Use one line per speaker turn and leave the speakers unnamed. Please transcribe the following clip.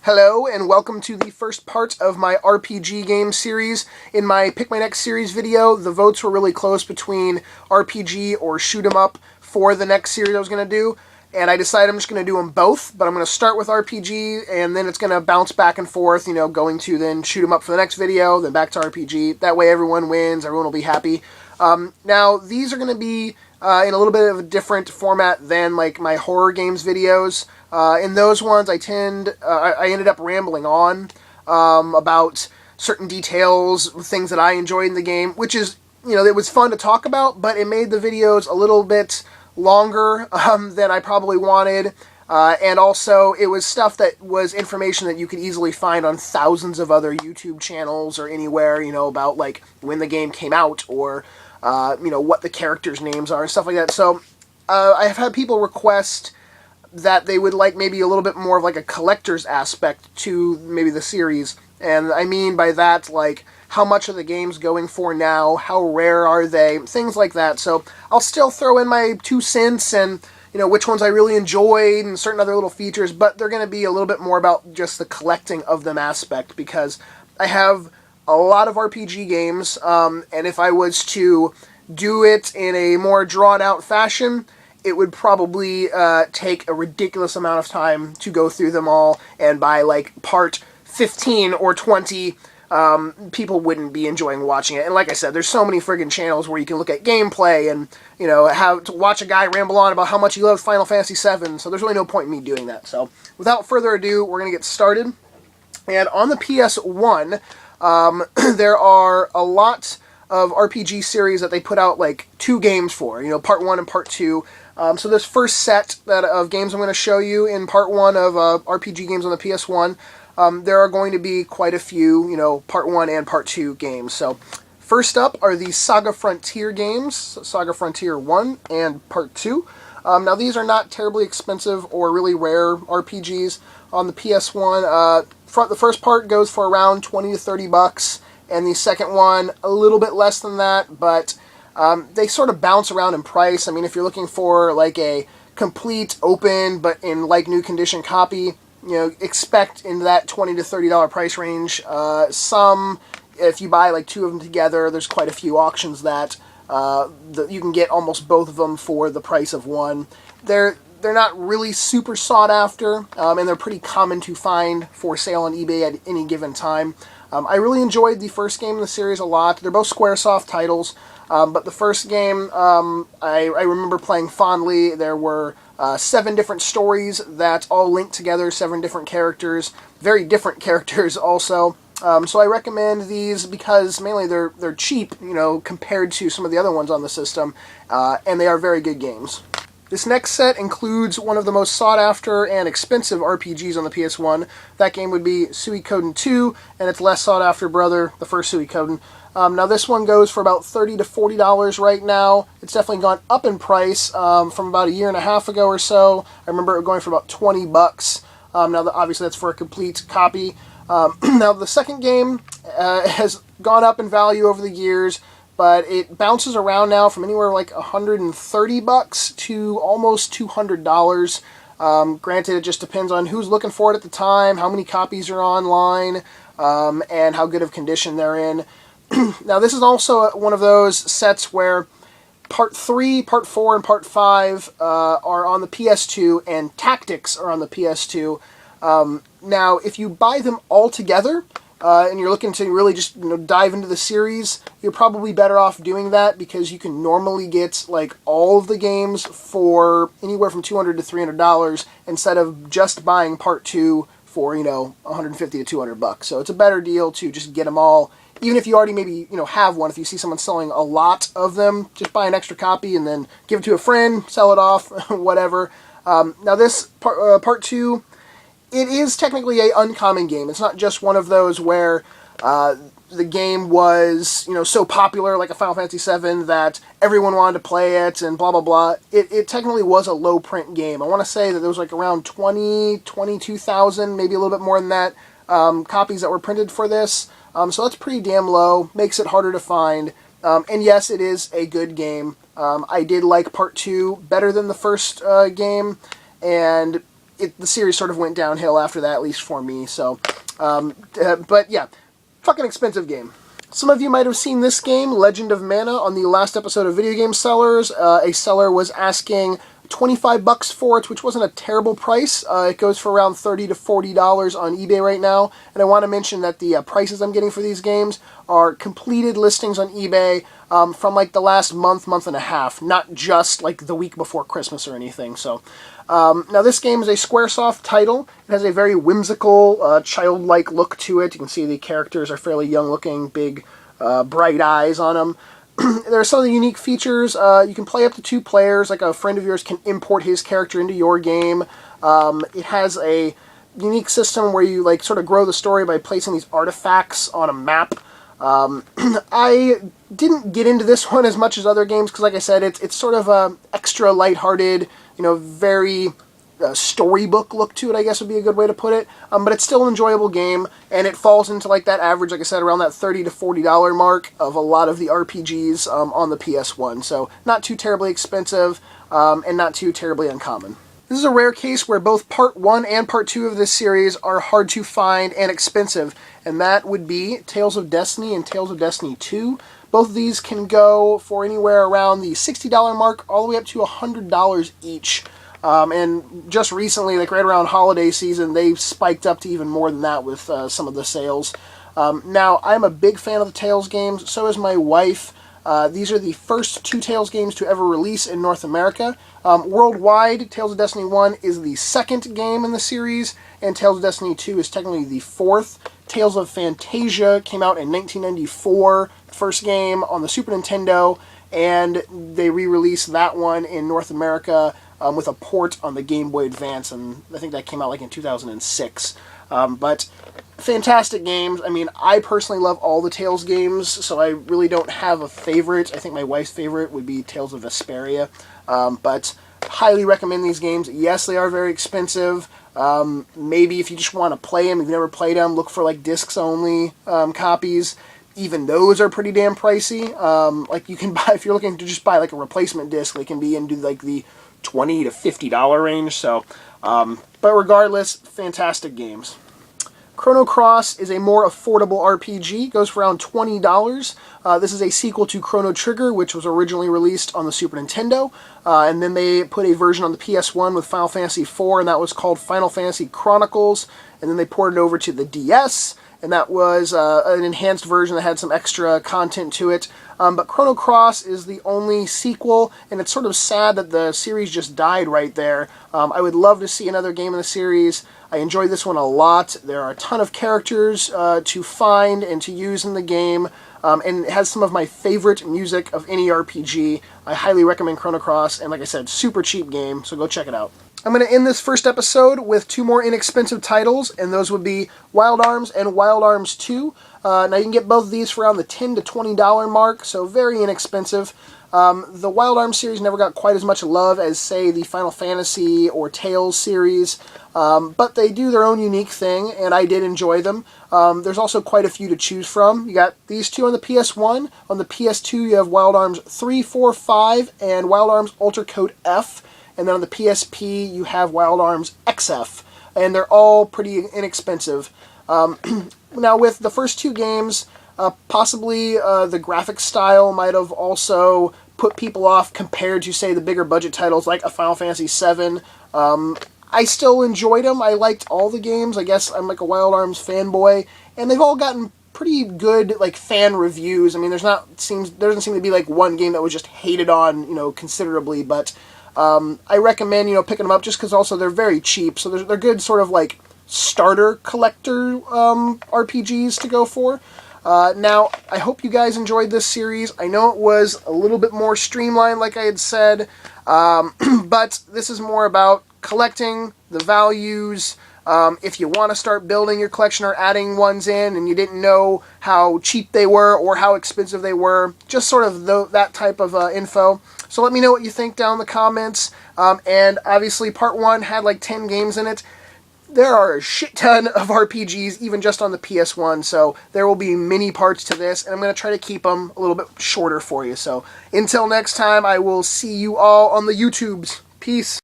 Hello, and welcome to the first part of my RPG game series. In my Pick My Next Series video, the votes were really close between RPG or Shoot 'em Up for the next series I was going to do, and I decided I'm just going to do them both, but I'm going to start with RPG, and then it's going to bounce back and forth, going to then Shoot 'em Up for the next video, then back to RPG. That way everyone wins, everyone will be happy. Now, these are going to be in a little bit of a different format than like my horror games videos. In those ones, I ended up rambling on about certain details, things that I enjoyed in the game, which is, it was fun to talk about, but it made the videos a little bit longer than I probably wanted. And also, it was stuff that was information that you could easily find on thousands of other YouTube channels or anywhere, about like when the game came out or what the characters' names are and stuff like that. So I have had people request that they would like maybe a little bit more of like a collector's aspect to maybe the series. And I mean by that, like, how much are the games going for now? How rare are they? Things like that. So I'll still throw in my 2 cents and, which ones I really enjoyed and certain other little features, but they're going to be a little bit more about just the collecting of them aspect, because I have a lot of RPG games, and if I was to do it in a more drawn-out fashion, it would probably take a ridiculous amount of time to go through them all, and by like part 15 or 20, people wouldn't be enjoying watching it. And like I said, there's so many friggin' channels where you can look at gameplay and, have to watch a guy ramble on about how much he loves Final Fantasy VII, so there's really no point in me doing that. So without further ado, we're going to get started. And on the PS1, there are a lot of RPG series that they put out like 2 games for, part 1 and part 2. So this first set of games I'm going to show you in part 1 of RPG games on the PS1, there are going to be quite a few, part 1 and part 2 games. So first up are the Saga Frontier games, Saga Frontier 1 and part 2. Now these are not terribly expensive or really rare RPGs on the PS1. The first part goes for around 20 to 30 bucks, and the second one a little bit less than that, but they sort of bounce around in price. I mean, if you're looking for like a complete open but in like new condition copy, expect in that $20 to $30 price range. Some, if you buy like 2 of them together, there's quite a few auctions that you can get almost both of them for the price of one. They're not really super sought after, and they're pretty common to find for sale on eBay at any given time. I really enjoyed the first game in the series a lot. They're both Squaresoft titles, but the first game I remember playing fondly. There were 7 different stories that all linked together, 7 different characters, very different characters also. So I recommend these because mainly they're cheap, compared to some of the other ones on the system, and they are very good games. This next set includes one of the most sought-after and expensive RPGs on the PS1. That game would be Suikoden 2, and its less sought-after brother, the first Suikoden. Now this one goes for about $30 to $40 right now. It's definitely gone up in price from about a year and a half ago or so. I remember it going for about 20 bucks. Now obviously that's for a complete copy. Now the second game has gone up in value over the years, but it bounces around now from anywhere like 130 bucks to almost $200. Granted, it just depends on who's looking for it at the time, how many copies are online, and how good of condition they're in. Now, this is also one of those sets where Part 3, Part 4, and Part 5 are on the PS2, and Tactics are on the PS2. Now, if you buy them all together, and you're looking to really just dive into the series, you're probably better off doing that, because you can normally get like all of the games for anywhere from $200 to $300 instead of just buying Part 2 for $150 to $200. So it's a better deal to just get them all. Even if you already maybe have one, if you see someone selling a lot of them, just buy an extra copy and then give it to a friend, sell it off, whatever. Now this part 2. It is technically an uncommon game. It's not just one of those where the game was, so popular like a Final Fantasy VII that everyone wanted to play it and blah, blah, blah. It technically was a low-print game. I want to say that there was like around 22,000, maybe a little bit more than that, copies that were printed for this. So that's pretty damn low. Makes it harder to find. And yes, it is a good game. I did like Part 2 better than the first game, and the series sort of went downhill after that, at least for me. So, but yeah, fucking expensive game. Some of you might have seen this game, Legend of Mana, on the last episode of Video Game Sellers. A seller was asking $25 for it, which wasn't a terrible price. It goes for around $30 to $40 on eBay right now. And I want to mention that the prices I'm getting for these games are completed listings on eBay from like the last month and a half, not just like the week before Christmas or anything. So now this game is a Squaresoft title. It has a very whimsical, childlike look to it. You can see the characters are fairly young looking, big, bright eyes on them. There are some of the unique features. You can play up to 2 players, like a friend of yours can import his character into your game. It has a unique system where you like sort of grow the story by placing these artifacts on a map. I didn't get into this one as much as other games because, like I said, it's sort of a extra lighthearted, very storybook look to it, I guess would be a good way to put it. But it's still an enjoyable game, and it falls into like that average, like I said, around that $30 to $40 mark of a lot of the RPGs on the PS1. So not too terribly expensive, and not too terribly uncommon. This is a rare case where both Part 1 and Part 2 of this series are hard to find and expensive, and that would be Tales of Destiny and Tales of Destiny 2. Both of these can go for anywhere around the $60 mark all the way up to $100 each. And just recently, like right around holiday season, they've spiked up to even more than that with some of the sales. Now, I'm a big fan of the Tales games, so is my wife. These are the first 2 Tales games to ever release in North America. Worldwide, Tales of Destiny 1 is the 2nd game in the series, and Tales of Destiny 2 is technically the 4th. Tales of Fantasia came out in 1994, the first game on the Super Nintendo, and they re-released that one in North America with a port on the Game Boy Advance, and I think that came out like in 2006. But fantastic games. I mean, I personally love all the Tales games, so I really don't have a favorite. I think my wife's favorite would be Tales of Vesperia, but highly recommend these games. Yes, they are very expensive. Maybe if you just want to play them, if you've never played them, look for like discs-only copies. Even those are pretty damn pricey. Like you can buy, if you're looking to just buy like a replacement disc, they can be into like the $20 to $50 range. So, but regardless, fantastic games. Chrono Cross is a more affordable RPG. It goes for around $20. This is a sequel to Chrono Trigger, which was originally released on the Super Nintendo. And then they put a version on the PS1 with Final Fantasy IV, and that was called Final Fantasy Chronicles. And then they ported it over to the DS, and that was an enhanced version that had some extra content to it. But Chrono Cross is the only sequel, and it's sort of sad that the series just died right there. I would love to see another game in the series. I enjoyed this one a lot. There are a ton of characters to find and to use in the game, and it has some of my favorite music of any RPG. I highly recommend Chrono Cross, and like I said, super cheap game, so go check it out. I'm going to end this first episode with 2 more inexpensive titles, and those would be Wild Arms and Wild Arms 2. Now you can get both of these for around the $10 to $20 mark, so very inexpensive. The Wild Arms series never got quite as much love as, say, the Final Fantasy or Tales series, but they do their own unique thing, and I did enjoy them. There's also quite a few to choose from. You got these 2 on the PS1. On the PS2, you have Wild Arms 3, 4, 5, and Wild Arms Ultra Code F. And then on the PSP, you have Wild Arms XF, and they're all pretty inexpensive. Now, with the first 2 games, possibly the graphic style might have also put people off compared to, say, the bigger budget titles like a Final Fantasy VII. I still enjoyed them. I liked all the games. I guess I'm like a Wild Arms fanboy, and they've all gotten pretty good like fan reviews. I mean, there doesn't seem to be like one game that was just hated on, considerably, but I recommend, picking them up just because also they're very cheap, so they're good sort of like starter collector RPGs to go for. Now, I hope you guys enjoyed this series. I know it was a little bit more streamlined, like I had said, but this is more about collecting, the values. If you want to start building your collection or adding ones in and you didn't know how cheap they were or how expensive they were, just sort of that type of info. So let me know what you think down in the comments. And obviously Part 1 had like 10 games in it. There are a shit ton of RPGs, even just on the PS1, so there will be many parts to this, and I'm going to try to keep them a little bit shorter for you. So until next time, I will see you all on the YouTubes. Peace.